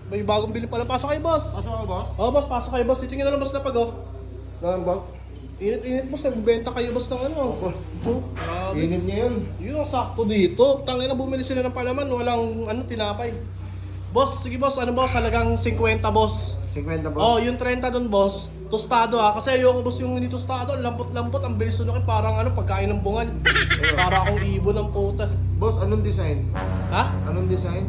May bagong bili pala. Pasok kayo, boss. Pasok ako, boss. Oh, boss, pasok kayo, boss. Titingnan na lang, boss, na pag, oh. Saan, boss? Init-init, boss. Nagbenta kayo, boss, ng ano. Oh, grabe. Init niya yun. Yun ang sakto dito. Tangina, bumili sila ng palaman. Walang, tinapay. Boss, sige, boss. Ano, boss? Halagang 50, boss. 50, boss. Oh, yung 30 doon, boss. Tostado, ha. Kasi ayoko, boss, yung hindi tostado. Ang lambot-lambot. Ang bilis sunukin. Parang, pagkain ng bungal. Para akong ibon ng puta. Boss, anong design? Ha? Anong design?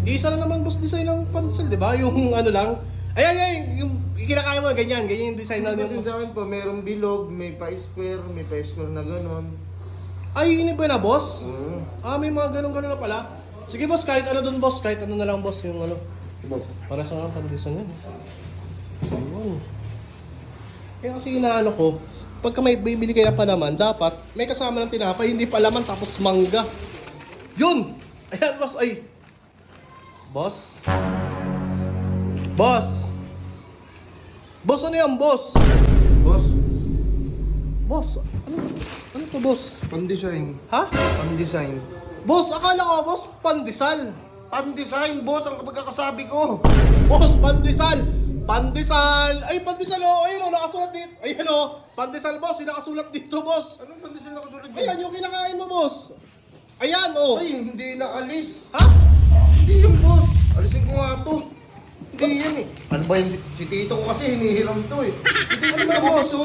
Isa na naman, boss, design ng pansel, di ba? Yung ano lang. Ayan, yung kinakaya mo, ganyan yung design na Kasi yung... sa akin po, mayroong bilog, may pa-square, na gano'n. Ay, yun ba na, boss? Oo. May mga ganun-ganun na pala. Sige, boss, kahit ano dun, boss. Kahit ano na lang, boss, yung ano. Boss. Para sa mga condition yan. Ayun. Kaya kasi inaano ko, pagka may bibili kayo pa naman, dapat may kasama ng tinapay, hindi palaman tapos mangga. Yun! Ayan, boss, ay. Boss? Boss? Boss, ano yan, boss? Boss, Boss, ano to, boss? pan-design. Ha? Pan-design. Boss, akala ko, boss, pandesal. Pan-design, boss, ang pagkakasabi ko. Boss, pandesal! Pandesal! Ay, pandesal, oh! Ayun, oh, nakasulat dito. Ayun, oh! Pandesal, boss, yung nakasulat dito, boss. Anong pan-design nakasulat dyan? Ayan, yung kinakain mo, boss. Ayan, oh! Ay, hindi naalis. Ha? Hindi yun, boss. Alisin ko nga to. Hindi yan eh. Ano ba yun? Si Tito ko kasi hinihiram to eh. Hindi Ano ba ko yun, boss? to.